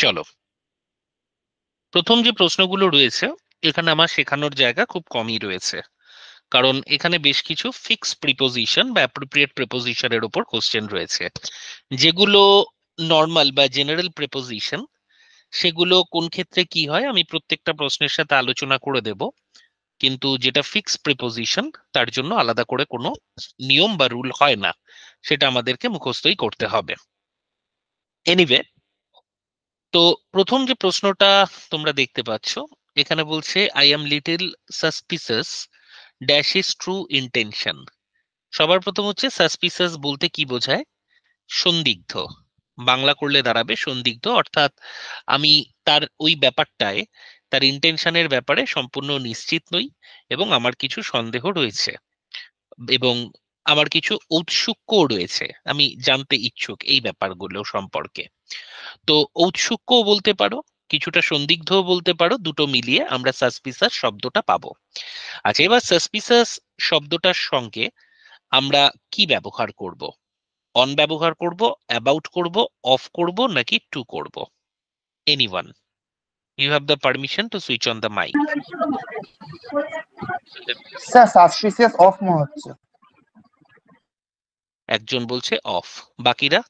চলো, প্রথম যে প্রশ্নগুলো রয়েছে এখানে আমার শেখানোর জায়গা খুব কমই রয়েছে, কারণ এখানে বেশ কিছু ফিক্স প্রিপোজিশন বা অ্যাপ্রোপ্রিয়েট প্রিপোজিশনের উপর কোশ্চেন রয়েছে। যেগুলো নর্মাল বা জেনারেল প্রিপোজিশন, সেগুলো কোন ক্ষেত্রে কি হয় আমি প্রত্যেকটা প্রশ্নের সাথে আলোচনা করে দেব, কিন্তু যেটা ফিক্স প্রিপোজিশন তার জন্য আলাদা করে কোনো নিয়ম বা রুল হয় না, সেটা আমাদেরকে মুখস্থই করতে হবে। এনিওয়ে, তো প্রথম যে প্রশ্নটা তোমরা দেখতে পাচ্ছ এখানে বলছে I am little সাসপিসাস dash is true intention. সবার প্রথম হচ্ছে সাসপিসাস বলতে কি বোঝায়? সন্দিগ্ধ। বাংলা করলে দাঁড়াবে সন্দিগ্ধ, অর্থাৎ আমি তার ওই ব্যাপারটায়, তার ইন্টেনশনের ব্যাপারে সম্পূর্ণ নিশ্চিত নই এবং আমার কিছু সন্দেহ রয়েছে এবং আমার কিছু ঔৎসুক্যও রয়েছে, আমি জানতে ইচ্ছুক এই ব্যাপারগুলো সম্পর্কে। তো ঔৎসুক্যও বলতে পারো, কিছুটা সন্দিগ্ধও বলতে পারো, দুটো মিলিয়ে আমরা সাসপিসাস শব্দটা পাবো। আচ্ছা, এবার সাসপিসাস শব্দটার সঙ্গে আমরা কি ব্যবহার করব? অন ব্যবহার করব, অ্যাবাউট করব, অফ করব, নাকি টু করব? Anyone, you have the permission to switch on the mic. Sir suspicious off মনে হচ্ছে। একজন বলছে অফ, বাকিরা?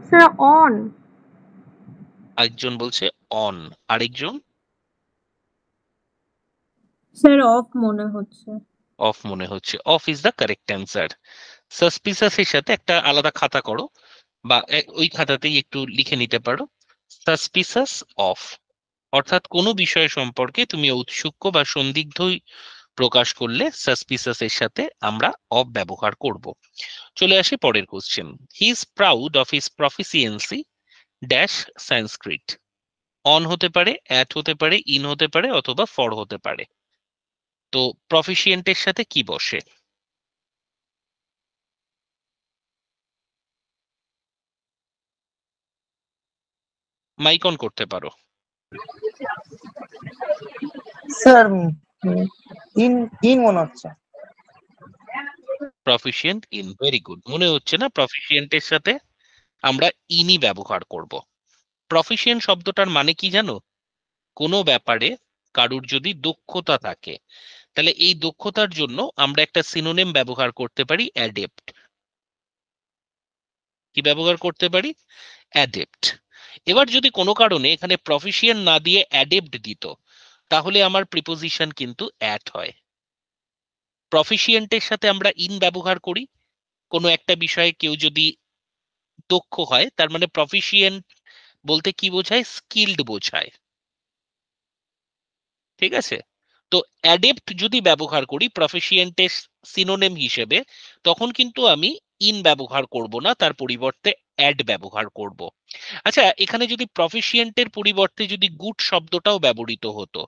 Sir on. একজন বলছে অন, আরেকজন স্যার অফ মনে হচ্ছে। অফ মনে হচ্ছে। Of is the correct answer. সাসপিসাসের সাথে একটা আলাদা খাতা করো বা ওই খাতাতেই একটু লিখে নিতে পারো সাসপিসাস অফ, অর্থাৎ কোনো বিষয় সম্পর্কে তুমি ঔৎসুক্য বা সন্দিগ্ধই প্রকাশ করলে সাসপিসাস এর সাথে আমরা অফ ব্যবহার করব। চলে আসি পরের question. He is proud of his proficiency dash Sanskrit. On হতে পারে, অ্যাট হতে পারে, ইন হতে পারে, অথবা ফর হতে পারে। তো প্রফিসিয়েন্টের সাথে কি বসে? মাইক অন করতে পারো। স্যার ইন ইন মনে হচ্ছে। Proficient in, very good. মনে হচ্ছে না প্রফিসিয়েন্টের সাথে আমরা ইনই ব্যবহার করব। প্রফিসিয়েন্ট শব্দটার মানে কি জানো? কোনো ব্যাপারে কারুর যদি দক্ষতা থাকে, তাহলে এই দক্ষতার জন্য আমরা একটা সিনোনিম ব্যবহার করতে পারি, অ্যাডেপ্ট। কি ব্যবহার করতে পারি? অ্যাডেপ্ট। এবার যদি কোনো কারণে এখানে প্রফিসিয়েন্ট না দিয়ে অ্যাডেপ্ট দিত, তাহলে আমার প্রিপোজিশন কিন্তু অ্যাট হয়। প্রফিসিয়েন্টের সাথে আমরা ইন ব্যবহার করি কোনো একটা বিষয়ে কেউ যদি দক্ষ হয়, তার মানে প্রফিসিয়েন্ট বলতে কি বোঝায়? স্কিলড বোঝায়। ঠিক আছে? তো অ্যাডেপ্ট যদি ব্যবহার করি প্রফিসিয়েন্টের সিনোনিম হিসেবে, তখন কিন্তু আমি ইন ব্যবহার করব না, তার পরিবর্তে অ্যাড ব্যবহার করব। আচ্ছা, এখানে যদি প্রফিসিয়েন্টের পরিবর্তে যদি গুড শব্দটাও ব্যবহৃত হতো,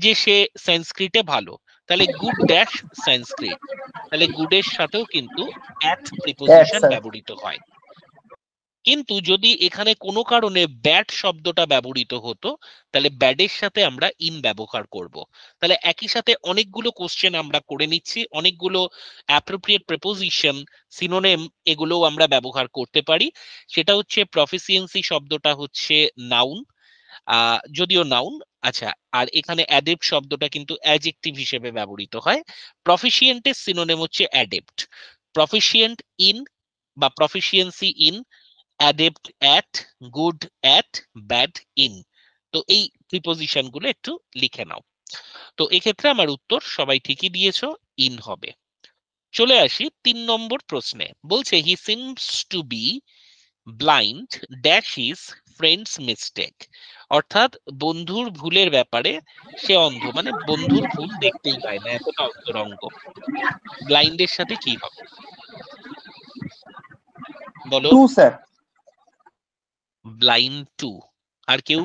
যে সে সংস্কৃতে ভালো, তাহলে গুড ড্যাশ সংস্কৃত, তাহলে গুডের সাথেও কিন্তু অ্যাট অ্যাট প্রিপোজিশন স্যার। ব্যবহৃত হয়। কিন্তু যদি এখানে কোনো কারণে ব্যাড শব্দটা ব্যবহৃত হতো, তাহলে ব্যাডের সাথে আমরা ইন ব্যবহার করব। তাহলে একই সাথে অনেকগুলো কোশ্চেন আমরা করে নিচ্ছি, অনেকগুলো অ্যাপ্রোপ্রিয়েট প্রিপোজিশন, সিনোনিম, এগুলোও আমরা ব্যবহার করতে পারি। সেটা হচ্ছে প্রফিসিয়েন্সি শব্দটা হচ্ছে নাউন, যদিও নাউন। আচ্ছা, আর এখানে অ্যাডেপ্ট শব্দটা কিন্তু অ্যাডজেক্টিভ হিসেবে ব্যবহৃত হয়। প্রফিসিয়েন্টের সিনোনিম হচ্ছে অ্যাডেপ্ট। প্রফিসিয়েন্ট ইন বা proficiency in, adept at, good at, bad in. তো এই প্রিপোজিশন গুলো একটু লিখে নাও। তো এক্ষেত্রে আমার উত্তর সবাই ঠিকই দিয়েছো, ইন হবে। চলে আসি 3 নম্বর প্রশ্নে। বলছে he seems to be blind dash is friend's mistake. অর্থাৎ বন্ধুর ভুলের ব্যাপারে সে অন্ধ, মানে বন্ধুর ভুল দেখতেই পায় না, এতটা অন্তরঙ্গ। ব্লাইন্ডের সাথে কি হবে বলো? To sir. Blind to. আর কেউ?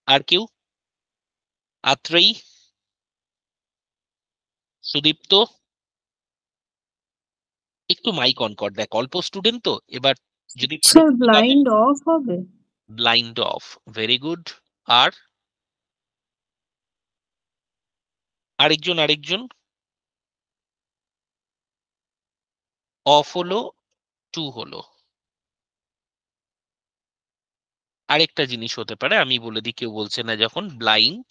আর কেউ? আত্রেয়ী, সুদীপ্ত, একটু মাইক অন কর, দেখ অল্প স্টুডেন্ট তো এবার যদি পারো স্যার খুব ভাবে। ব্লাইন্ড অফ হবে। Blind of, very good. আর আরেকজন? আরেকজন? অফ হলো, টু হলো। আরেকটা জিনিস হতে পারে, আমি বলে দিই, কেউ বলছে না যখন, ব্লাইন্ড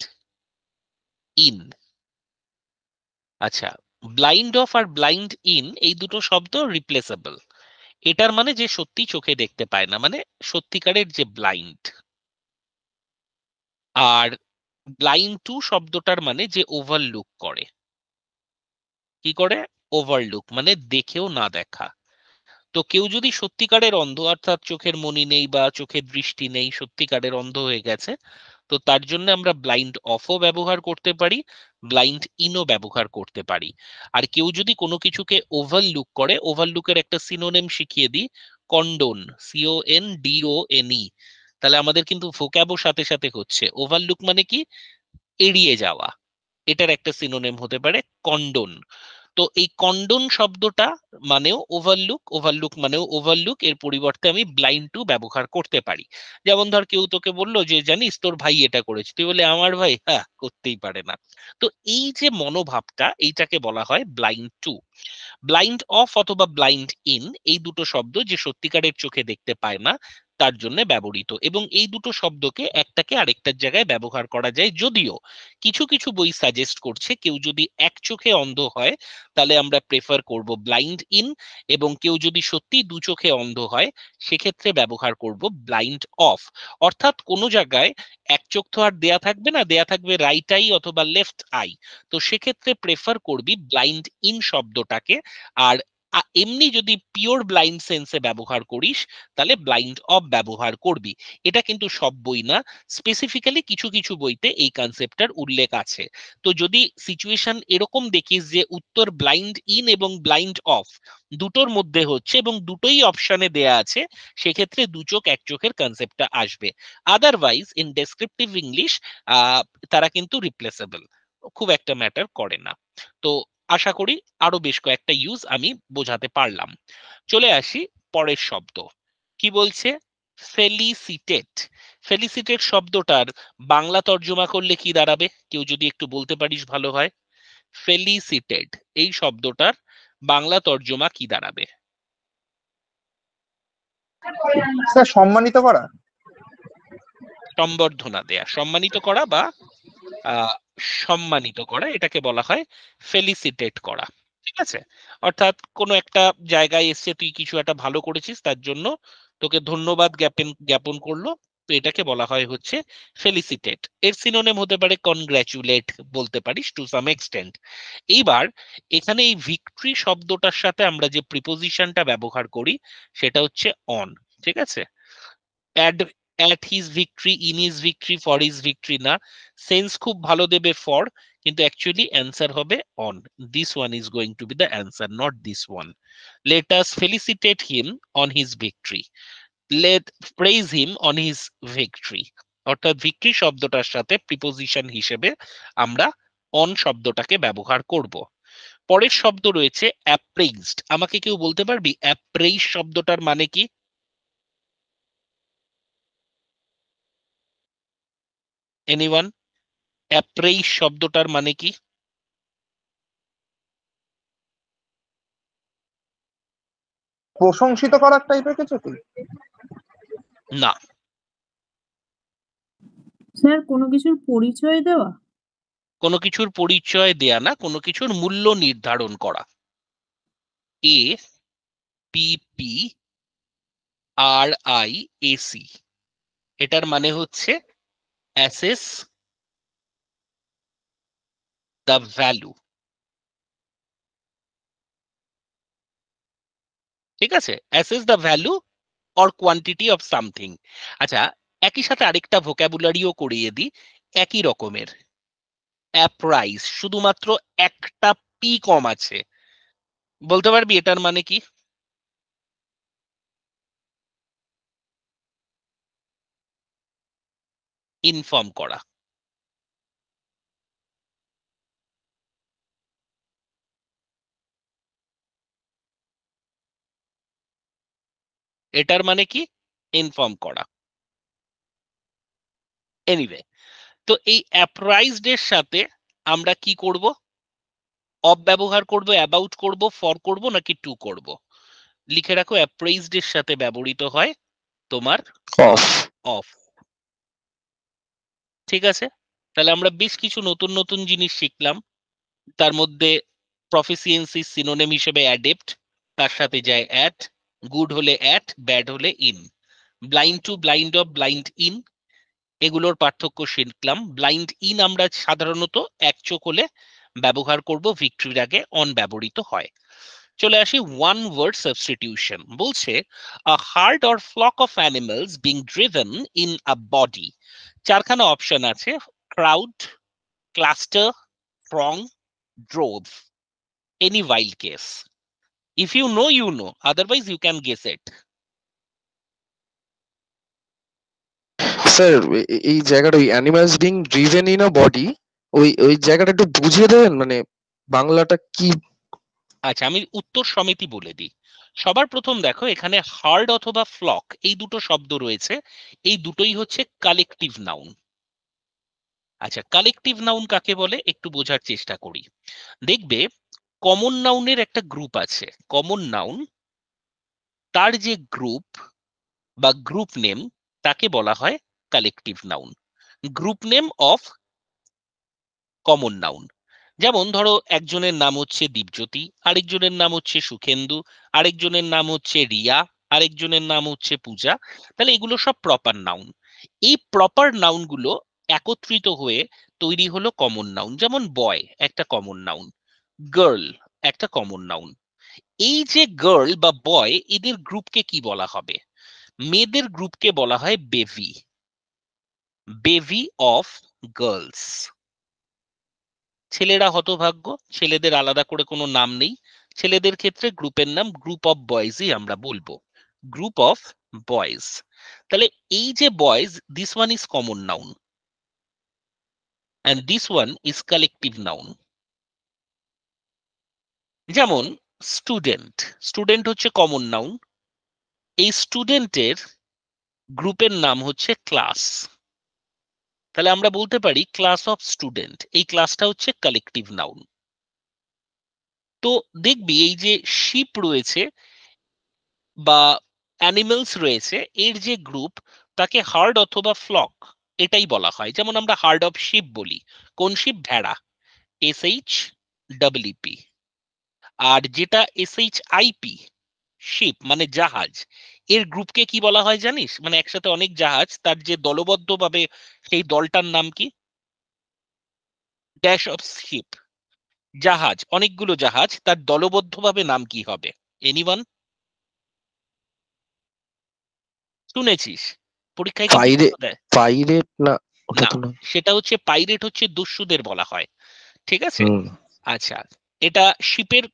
ইন। আচ্ছা, ব্লাইন্ড অফ আর ব্লাইন্ড ইন এই দুটো শব্দ রিপ্লেসেবল। এটার মানে যে সত্যি চোখে দেখতে পায় না, মানে সত্যিকারের যে ব্লাইন্ড। আর ব্লাইন্ড টু শব্দটার মানে যে ওভারলুক করে। কি করে? ওভারলুক মানে দেখেও না দেখা। তো কেউ যদি সত্যিকারের অন্ধ, অর্থাৎ চোখের মনি নেই বা চোখের দৃষ্টি নেই, সত্যিকারের অন্ধ হয়ে গেছে, তো তার জন্য আমরা ব্লাইন্ড অফও ব্যবহার করতে পারি, ব্লাইন্ড ইনও ব্যবহার করতে পারি। আর কেউ যদি কোনো কিছুকে ওভারলুক করে, ওভারলুকের একটা সিনোনিম শিখিয়ে দিই, কন্ডোন, CONDONE, তাহলে আমাদের কিন্তু ভোক্যাবও সাথে সাথে হচ্ছে। ওভারলুক মানে কি? এড়িয়ে যাওয়া। এটার একটা সিনোনিম হতে পারে কন্ডোন। তো এই কন্ডোন শব্দটা মানেও ওভারলুক, ওভারলুক মানেও ওভারলুক, এর পরিবর্তে আমি ব্লাইন্ড টু ব্যবহার করতে পারি। যেমন ধর কেউ তোকে বললো যে জানিস তোর ভাই এটা করেছে, তুই বলে আমার ভাই, হ্যাঁ, করতেই পারে না। তো এই যে মনোভাবটা, এইটাকে বলা হয় ব্লাইন্ড টু। ব্লাইন্ড অফ অথবা ব্লাইন্ড ইন এই দুটো শব্দ যে সত্যিকারের চোখে দেখতে পায় না তার জন্য ব্যবহৃত, এবং এই দুটো শব্দকে একটাকে আরেকটার জায়গায় ব্যবহার করা যায়। যদিও কিছু কিছু বই সাজেস্ট করছে কেউ যদি এক চোখে অন্ধ হয় তাহলে আমরা প্রেফার করব ব্লাইন্ড ইন, এবং কেউ যদি সত্যি দু চোখে অন্ধ হয় সেক্ষেত্রে ব্যবহার করব ব্লাইন্ড অফ। অর্থাৎ কোনো জায়গায় এক চোখ তো আর দেয়া থাকবে না, দেয়া থাকবে রাইট আই অথবা লেফট আই, তো সেক্ষেত্রে প্রেফার করবি ব্লাইন্ড ইন শব্দটাকে। আর এমনি যদি পিওর ব্লাইন্ড সেন্সে ব্যবহার করিস তাহলে ব্লাইন্ড অফ ব্যবহার করবি। এটা কিন্তু সব বই না, স্পেসিফিক্যালি কিছু কিছু বইতে এই কনসেপ্টটার উল্লেখ আছে। তো যদি সিচুয়েশন এরকম দেখিস যে উত্তর ব্লাইন্ড ইন এবং ব্লাইন্ড অফ দুটোর মধ্যে হচ্ছে এবং দুটোই অপশনে দেয়া আছে, সেক্ষেত্রে দু চোখ এক চোখের কনসেপ্টটা আসবে। আদারওয়াইজ ইন ডেসক্রিপটিভ ইংলিশ তারা কিন্তু রিপ্লেসেবল, খুব একটা ম্যাটার করে না। তো আশা করি আরো বেশ কয়েকটা ইউজ আমি বোঝাতে পারলাম। চলে আসি পরের শব্দ। কি বলছে? ফেলিসিটেট। ফেলিসিটেট শব্দটার বাংলা তর্জমা করলে কি দাঁড়াবে? কেউ যদি একটু বলতে পারিস ভালো হয়। ফেলিসিটেট এই শব্দটার বাংলা তর্জমা কি দাঁড়াবে? স্যার সম্মানিত করা। সম্বর্ধনা দেয়া, সম্মানিত করা বা আহ, সম্মানিত করা, এটাকে বলা হয় ফেলিসিটেট করা। ঠিক আছে? অর্থাৎ কোনো একটা জায়গায় এসে তুই কিছু একটা ভালো করেছিস, তার জন্য তোকে ধন্যবাদ জ্ঞাপন জ্ঞাপন করলো, তো এটাকে বলা হয় হচ্ছে ফেলিসিটেট। এর সিনোনিম হতে পারে কনগ্রাচুলেট, বলতে পারিস টু সাম এক্সটেন্ট। এইবার এখানে এই ভিক্টরি শব্দটার সাথে আমরা যে প্রিপোজিশনটা ব্যবহার করি সেটা হচ্ছে অন। ঠিক আছে? Add, at his victory, in his victory, for his victory না, সেন্স খুব ভালো দেবে ফর, কিন্তু অ্যাকচুয়ালি অ্যান্সার হবে on. This one is going to be the answer, not this one. Let us felicitate him on his victory, let praise him on his victory. অর্থাৎ victory শব্দটার সাথে preposition হিসেবে আমরা অন শব্দটাকে ব্যবহার করব। পরের শব্দ রয়েছে অ্যাপ্রেইজড। আমাকে কেউ বলতে পারবি অ্যাপ্রেইজ শব্দটার মানে কি? এনিওয়ান? অ্যাপ্রেইজ শব্দটার মানে কি? প্রশংসিত করার টাইপের কিছু কি? না। স্যার কোনো কিছুর পরিচয় দেওয়া। কোনো কিছুর পরিচয় দেয়া না, কোনো কিছুর মূল্য নির্ধারণ করা। APPRIAC, এটার মানে হচ্ছে অ্যাসেস দ্য ভ্যালু। ঠিক আছে? Assess the value or quantity of something. আচ্ছা, একই সাথে আরেকটা ভোকাবুলারিও করিয়ে দিই একই রকমের। অ্যাপ্রাইজ, শুধুমাত্র একটা পি কম আছে। বলতে পারবি এটার মানে কি? ইনফর্ম করা। এটার মানে কি? ইনফর্ম করা। এনিওয়ে, তো এই অ্যাপ্রাইজড এর সাথে আমরা কি করব? অফ ব্যবহার করব, অ্যাবাউট করব, ফর করব নাকি টু করব? লিখে রাখো অ্যাপ্রেইজড এর সাথে ব্যবহৃত হয় তোমার অফ। অফ। ঠিক আছে, তাহলে আমরা বেশ কিছু নতুন নতুন জিনিস শিখলাম। তার মধ্যে প্রফিসিয়েন্সি সিনোনিম হিসেবে অ্যাডেপ্ট, তার সাথে যায় অ্যাট, গুড হলে অ্যাট, ব্যাড হলে in. Blind to, blind of, blind in, এগুলোর পার্থক্য শিখলাম। ব্লাইন্ড ইন আমরা সাধারণত এক চোখ হলে ব্যবহার করব, ভিক্টরির আগে অন ব্যবহৃত হয়। চলে আসি ওয়ান ওয়ার্ড সাবস্টিটিউশন। বলছে a herd or flock of animals being driven in a body. চারখানা অপশন আছে, crowd, cluster, throng, drove, any wild guess. If you know, you know. Otherwise, you can guess it. Sir এই জায়গাটা ওই animals being driven in a body, ওই জায়গাটা একটু বুঝিয়ে দেবেন, মানে বাংলাটা কি? আচ্ছা, আমি উত্তর সমিতি বলে দিই। সবার প্রথম দেখো, এখানে হার্ড অথবা ফ্লক এই দুটো শব্দ রয়েছে, এই দুটোই হচ্ছে কালেকটিভ নাউন। আচ্ছা, কালেকটিভ নাউন কাকে বলে একটু বোঝার চেষ্টা করি। দেখবে কমন নাউনের একটা গ্রুপ আছে, কমন নাউন তার যে গ্রুপ বা গ্রুপ নেম তাকে বলা হয় collective noun. Group name of common noun. যেমন ধরো একজনের নাম হচ্ছে দীপজ্যোতি, আরেকজনের নাম হচ্ছে সুখেন্দু, আরেকজনের নাম হচ্ছে রিয়া, আরেকজনের নাম হচ্ছে পূজা। তাহলে এগুলো সব প্রপার নাউন। এই প্রপার নাউনগুলো একত্রিত হয়ে তৈরি হলো কমন নাউন। যেমন বয় একটা কমন নাউন, গার্ল একটা কমন নাউন। এই যে গার্ল বা বয়, এদের গ্রুপকে কি বলা হবে? মেয়েদের গ্রুপকে বলা হয় বেভি, বেভি অফ গার্লস। ছেলেরা হতভাগ্য, ছেলেদের আলাদা করে কোনো নাম নেই। ছেলেদের ক্ষেত্রে গ্রুপের নাম গ্রুপ অফ বয়েজই আমরা বলবো, গ্রুপ অফ বয়েজ। তাহলে এই যে boys, this one is common noun and this one is collective noun. যেমন স্টুডেন্ট, স্টুডেন্ট হচ্ছে কমন নাউন। এই স্টুডেন্টের গ্রুপের নাম হচ্ছে ক্লাস। তাহলে আমরা বলতে পারি ক্লাস অফ স্টুডেন্ট, এই ক্লাসটা হচ্ছে কালেকটিভ নাউন। তো দেখবি এই যে শিপ রয়েছে বা অ্যানিমেলস রয়েছে, এর যে গ্রুপ তাকে হার্ড অথবা ফ্লক এটাই বলা হয়। যেমন আমরা হার্ড অফ শিপ বলি, কোন শিপ? ভেড়া, SHEEP। আর যেটা SHIP শিপ মানে জাহাজ, এর গ্রুপকে কি বলা হয় জানিস? মানে একসাথে অনেক জাহাজ, তার যে দলবদ্ধভাবে সেই দলটার নাম কি? Dash of ship. জাহাজ, অনেকগুলো জাহাজ, তার দলবদ্ধভাবে নাম কি হবে? এনিওয়ান? শুনেছিস? পরীক্ষায় কি পাইরে বিপদ দেয়? পাইরেট না, ওটা না, তো না। সেটা হচ্ছে পাইরেট, হচ্ছে দস্যুদের বলা হয়। ঠিক আছে, হুম। আচ্ছা। এটা শিপের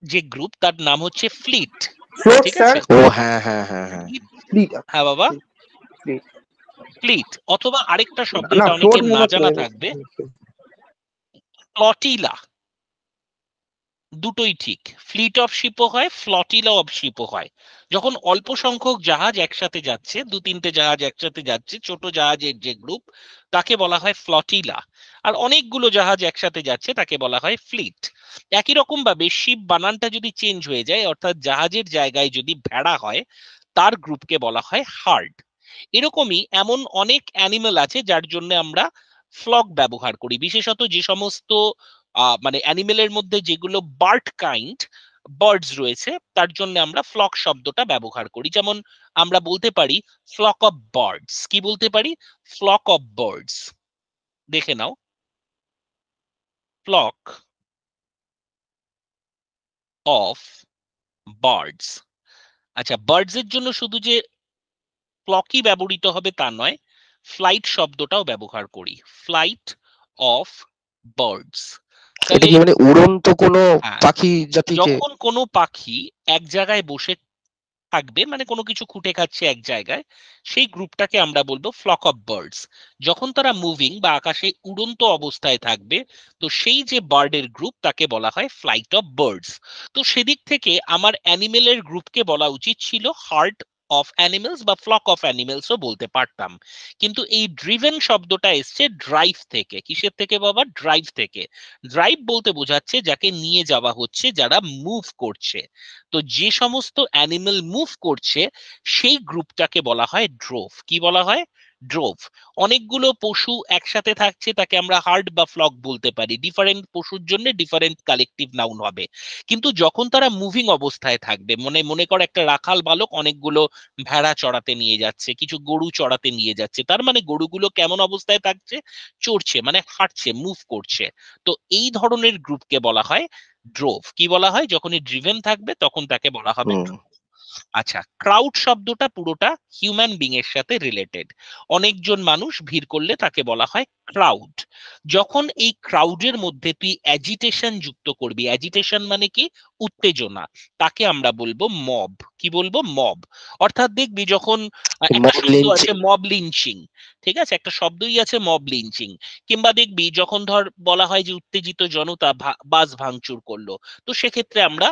যে গ্রুপ তার নাম হচ্ছে ফ্লিট। ফ্লোট ঠিক স্যার, আছে, ও হ্যাঁ হ্যাঁ হ্যাঁ হ্যাঁ। ফ্লিট। হ্যাঁ বাবা, ফ্লিট ফ্লিট। অথবা আরেকটা শব্দ, না, এটা ফ্লোট অনেকের মনে না হচ্ছে জানা থাকবে, ফ্লটিলা। দুটোই ঠিক, ফ্লিট অফ শিপও হয়, ফ্লটিলা অফ শিপও হয়। যখন অল্প সংখ্যক জাহাজ একসাথে যাচ্ছে, দু তিনটে জাহাজ একসাথে যাচ্ছে, ছোট জাহাজের যে গ্রুপ তাকে বলা হয় ফ্লটিলা। আর অনেকগুলো জাহাজ একসাথে যাচ্ছে তাকে বলা হয় ফ্লিট। একই রকম ভাবে শিপ বানানটা যদি চেঞ্জ হয়ে যায়, অর্থাৎ জাহাজের জায়গায় যদি ভেড়া হয়, তার গ্রুপকে বলা হয় হার্ড। এরকমই এমন অনেক অ্যানিমেল আছে যার জন্য আমরা ফ্লক ব্যবহার করি, বিশেষত যে সমস্ত মানে অ্যানিমেলের মধ্যে যেগুলো বার্ড কাইন্ড বার্ডস রয়েছে, তার জন্য আমরা ফ্লক শব্দটা ব্যবহার করি। যেমন আমরা বলতে পারি ফ্লক অফ বার্ডস। কি বলতে পারি? Flock of birds. দেখে নাও, ফ্লক অফ বার্ডস। আচ্ছা, বার্ডস এর জন্য শুধু যে ফ্লকই ব্যবহৃত হবে তা নয়, ফ্লাইট শব্দটাও ব্যবহার করি, ফ্লাইট অফ বার্ডস। এটা তাহলে কি মানে উড়ন্ত কোনো হ্যাঁ, পাখি জাতিকে? যখন কোনো পাখি এক জায়গায় বসে থাকবে, মানে কোনো কিছু খুঁটে খাচ্ছে এক জায়গায়, সেই গ্রুপটাকে আমরা বলবো ফ্লক অফ বার্ডস। যখন তারা মুভিং বা আকাশে উড়ন্ত অবস্থায় থাকবে, তো সেই যে বার্ডের গ্রুপ তাকে বলা হয় ফ্লাইট অফ বার্ডস। তো সেদিক থেকে আমার অ্যানিমেলের গ্রুপকে বলা উচিত ছিল হার্ড অফ অ্যানিমেলস বা ফ্লক অফ অ্যানিমেলসও বলতে পারতাম, কিন্তু এই ড্রিভেন শব্দটা এসছে ড্রাইভ থেকে। কিসের থেকে বাবা? ড্রাইভ থেকে। ড্রাইভ বলতে বোঝাচ্ছে যাকে নিয়ে যাওয়া হচ্ছে, যারা মুভ করছে। তো যে সমস্ত অ্যানিমেল মুভ করছে সেই গ্রুপটাকে বলা হয় ড্রোভ। কি বলা হয়? ড্রোভ। অনেকগুলো পশু একসাথে থাকছে, তাকে আমরা হার্ড বা ফ্লক বলতে পারি। ডিফারেন্ট পশুর জন্য ডিফারেন্ট কালেকটিভ নাউন হবে। কিন্তু যখন তারা মুভিং অবস্থায় থাকবে, মনে কর একটা রাখাল বালক অনেকগুলো ভেড়া চড়াতে নিয়ে যাচ্ছে, কিছু গরু চড়াতে নিয়ে যাচ্ছে, তার মানে গরুগুলো কেমন অবস্থায় থাকছে? চড়ছে, মানে হাঁটছে, মুভ করছে। তো এই ধরনের গ্রুপকে বলা হয় ড্রোভ। কি বলা হয়? যখনই ড্রিভেন থাকবে তখন তাকে বলা হবে হুম। ড্রোভ। আচ্ছা, ক্রাউড শব্দটা পুরোটা হিউম্যান বিং এর সাথে রিলেটেড। অনেকজন মানুষ ভিড় করলে তাকে বলা হয় ক্রাউড। যখন এই ক্রাউডের মধ্যে তুই অ্যাজিটেশন যুক্ত করবি, অ্যাজিটেশন মানে কি? উত্তেজনা, তাকে আমরা বলবো মব। কি বলবো? মব। অর্থাৎ দেখবি যখন একটা মব শব্দ আছে লিঞ্চিং। মব লিঞ্চিং, ঠিক আছে, একটা শব্দই আছে মব লিঞ্চিং। কিংবা দেখবি যখন ধর বলা হয় যে উত্তেজিত জনতা বাস ভাঙচুর করলো, তো সেক্ষেত্রে আমরা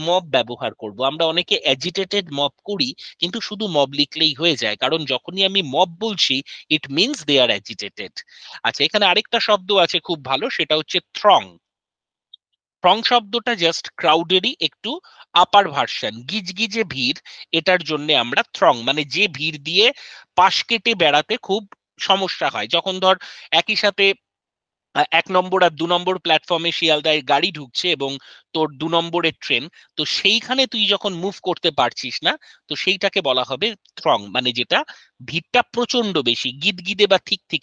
মব ব্যবহার করব। আমরা অনেকে অ্যাজিটেটেড মব করি, কিন্তু শুধু মব লিখলেই হয়ে যায়, কারণ যখনই আমি মব বলছি it means they R agitated. আচ্ছা, এখানে আরেকটা শব্দ আছে খুব ভালো, সেটা হচ্ছে থ্রং। থ্রং শব্দটা জাস্ট ক্রাউডেরই একটু আপার ভার্সন। গিজগিজে ভিড়, এটার জন্য আমরা থ্রং, মানে যে ভিড় দিয়ে পাশ কেটে বেড়াতে খুব সমস্যা হয়। যখন ধর একই সাথে 1 নম্বর আর 2 নম্বর প্ল্যাটফর্মে শিয়ালদায় গাড়ি ঢুকছে এবং তোর 2 নম্বরের ট্রেন, তো সেইখানে তুই যখন মুভ করতে পারছিস না, তো সেইটাকে বলা হবে থ্রং, মানে যেটা ভিড়টা প্রচন্ড বেশি, গিদগিদে বা ঠিক ঠিক